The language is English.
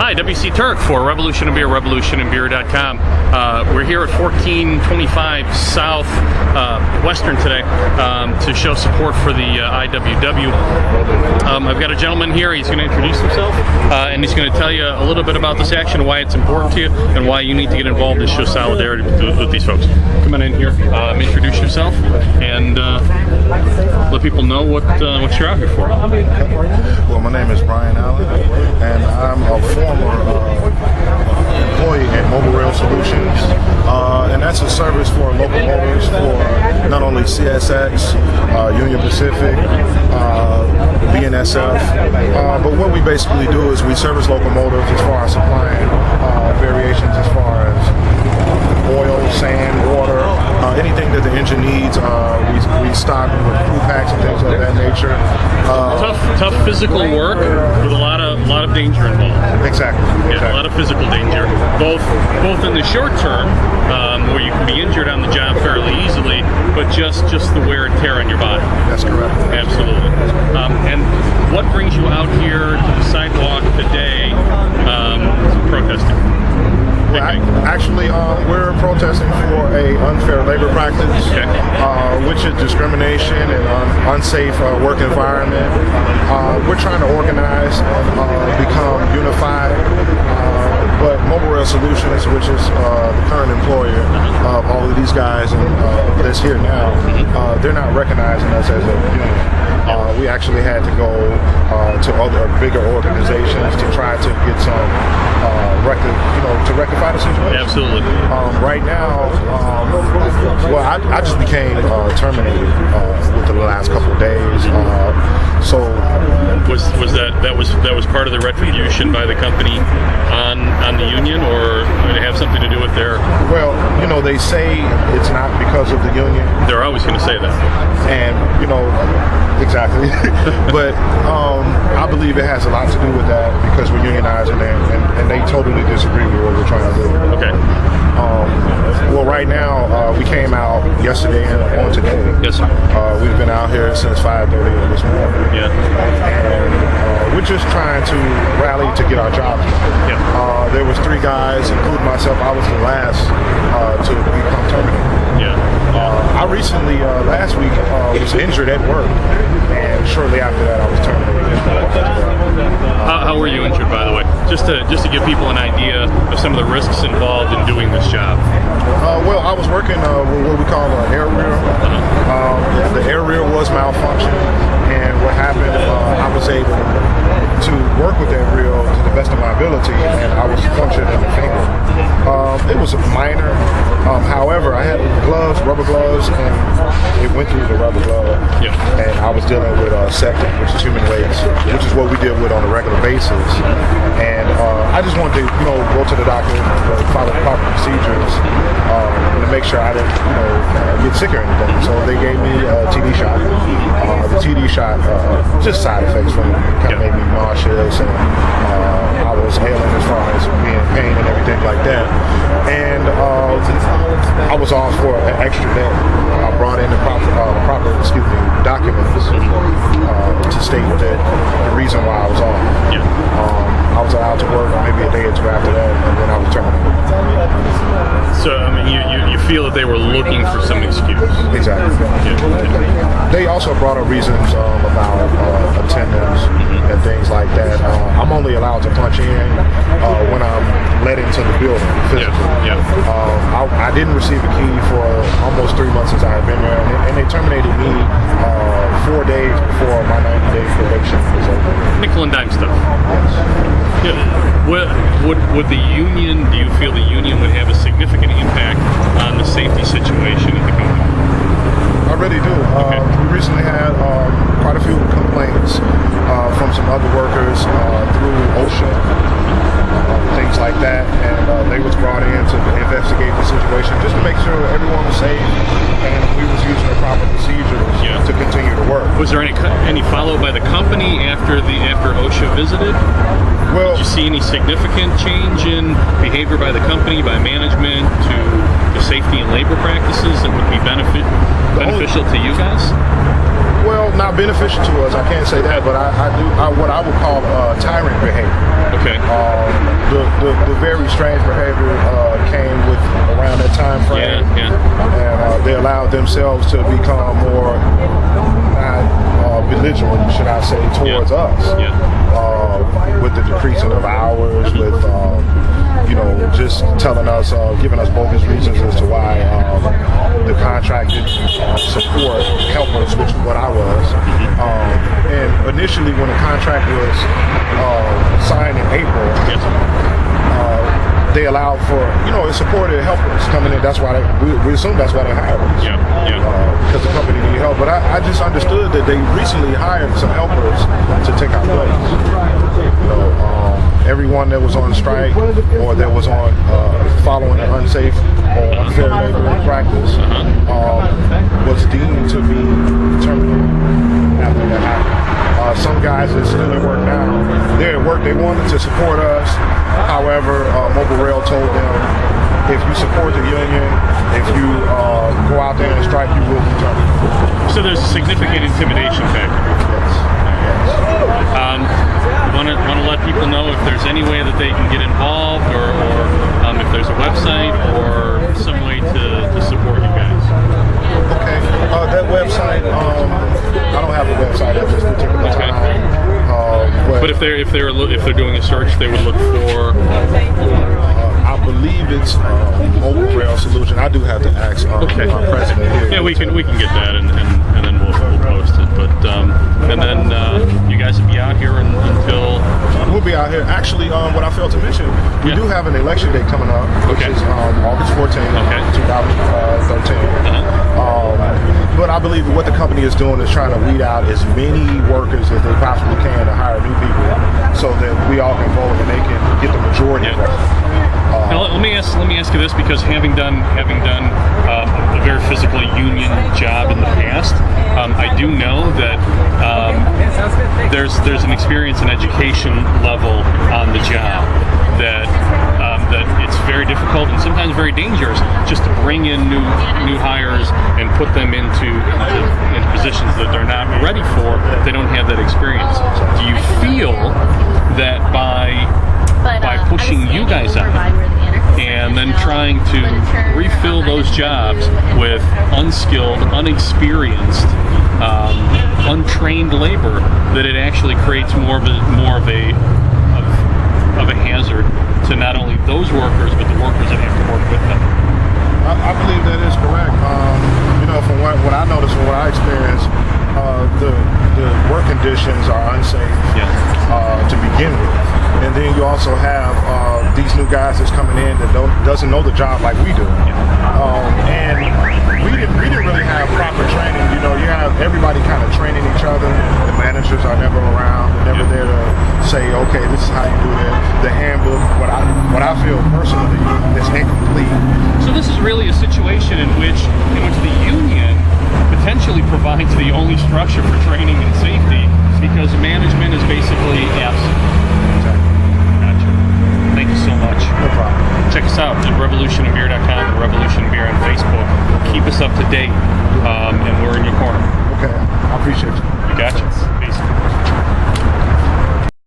Hi, WC Turk for Revolution in Beer, revolutioninbeer.com. We're here at 1425 South Western today to show support for the IWW. I've got a gentleman here. He's going to introduce himself and he's going to tell you a little bit about this action, why it's important to you, and why you need to get involved and show solidarity with these folks. Come on in here, introduce yourself, and let people know what you're out here for. Well, my name is Brian Allen, and I'm a former employee at Mobile Rail Solutions, and that's a service for locomotives for not only CSX, Union Pacific, BNSF, but what we basically do is we service locomotives as far as supplying variations as far as oil, sand, water, anything that the engine needs. We stock with crew packs and things of that nature. Tough physical work with a lot of danger involved. Exactly. Yeah, a lot of physical danger, both in the short term, where you can be injured on the job fairly easily, but just the wear and tear on your body. That's correct. Absolutely. And what brings you out here to the sidewalk today, protesting? Well, actually, we're protesting for a unfair labor practice, which is discrimination and unsafe work environment. We're trying to organize and become unified. But Mobile Rail Solutions, which is the current employer of all of these guys and that's here now, they're not recognizing us as a unit. We actually had to go to other bigger organizations to try to get some to rectify the situation. Absolutely. Right now, well, I just became terminated within the last couple of days. So was that was part of the retribution by the company on the union, or did it have something to do with their? Well, they say it's not because of the union. They're always going to say that, and exactly. But I believe it has a lot to do with that because we're unionizing and they totally disagree with what we're trying to do. Okay. Well, right now we came out yesterday and on today. Yes, sir. We've been out here since 5:30 this morning. Yeah. And we're just trying to rally to get our jobs done. Yeah. There was 3 guys, including myself. I was the last to become terminated. Yeah. I recently, last week, was injured at work, and shortly after that, I was terminated. How were you injured, by the way? Just to give people an idea of some of the risks involved in doing this job. Well, I was working with what we call an air reel. The air reel was malfunctioning, and what happened, I was able to work with that reel to the best of my ability, and I was punctured in the finger. It was minor. However, I had gloves, rubber gloves, and it went through the rubber glove. Yeah. And I was dealing with septic, which is human waste, which is what we deal with on a regular basis. And I just wanted to, go to the doctor, follow proper procedures, to make sure I didn't, get sick or anything. So they gave me a TB shot. The TB shot, just side effects from it, kind of made me nauseous, and I was ailing as far as being in pain and everything like that. And I was off for an extra day. I brought in the proper documents to state that the reason why I was off. Yeah. I was allowed to work maybe a day or 2 after that, and then I was terminated. So, I mean, you feel that they were looking for some excuse. Exactly. Yeah. They also brought up reasons about attendance and things like that. I'm only allowed to punch in when I'm let into the building physically. Yeah. I didn't receive a key for almost 3 months since I had been there, and they terminated me 4 days before my 90-day probation was over. Nickel and dime stuff. Yes. Yeah. Would the union? Do you feel the union would have a significant impact on the safety situation at the company? I really do. Okay. We recently had quite a few complaints from some other workers through OSHA, things like that, and they was brought in to investigate the situation just to make sure everyone was safe and we was using the proper procedures to continue to work. Was there any follow by the company after OSHA visited? Well, did you see any significant change in behavior by the company, by management, to the safety and labor practices that would be beneficial to you guys? Well, not beneficial to us, I can't say that, but I do what I would call tyrant behavior. Okay. the very strange behavior came with around that time frame, and they allowed themselves to become more belligerent, should I say, towards us. With the decreasing of hours, with just telling us, giving us bogus reasons as to why the contracted support helpers, which is what I was. And initially, when the contract was signed in April, they allowed for, it supported helpers coming in. That's why we assume that's why they hired us. Because the company needed help. But I just understood that they recently hired some helpers to take our place. Everyone that was on strike or that was on following an unsafe or unfair labor practice was deemed to be terminated after that happened. Some guys that still at work now, they're at work, they wanted to support us. However, Mobile Rail told them, if you support the union, if you go out there and strike, you will be terminated. So there's a significant intimidation factor. Want to let people know if there's any way that they can get involved, or if there's a website or some way to support you guys. Okay, that website, I don't have a website at this particular time. But if they're doing a search, they would look for. I believe it's Mobile Rail Solution. I do have to ask our president here. Yeah, we can get that, and then we'll post it. But and then you guys will be out here until. We'll be out here. Actually, what I failed to mention, we do have an election day coming up, which is August 14th, 2013. But I believe what the company is doing is trying to weed out as many workers as they possibly can to hire new people, so that we all can vote and they can get the majority of votes. Now, let me ask you this, because having done a very physically union job in the past, I do know that there's an experience and education level on the job that it's very difficult and sometimes very dangerous just to bring in new hires and put them into positions that they're not ready for if they don't have that experience. Do you feel that by pushing you guys out and then trying to refill those jobs with unskilled, unexperienced, untrained labor, that it actually creates more of a hazard to not only those workers but the workers that have to work with them? I believe that is correct. From what I noticed, from what I experienced, the work conditions are unsafe to begin with. And then you also have these new guys that's coming in that doesn't know the job like we do. And we didn't really have proper training. You have everybody kind of training each other. The managers are never around. They're never there to say, okay, this is how you do it. The handbook, what I feel personally, is incomplete. So this is really a situation in which the union potentially provides the only structure for training and safety, because management is basically absent. Gotcha. Thank you so much. No problem. Check us out at revolutionandbeer.com and Revolution Beer on Facebook. Keep us up to date, and we're in your corner. Okay, I appreciate you. You gotcha. Peace.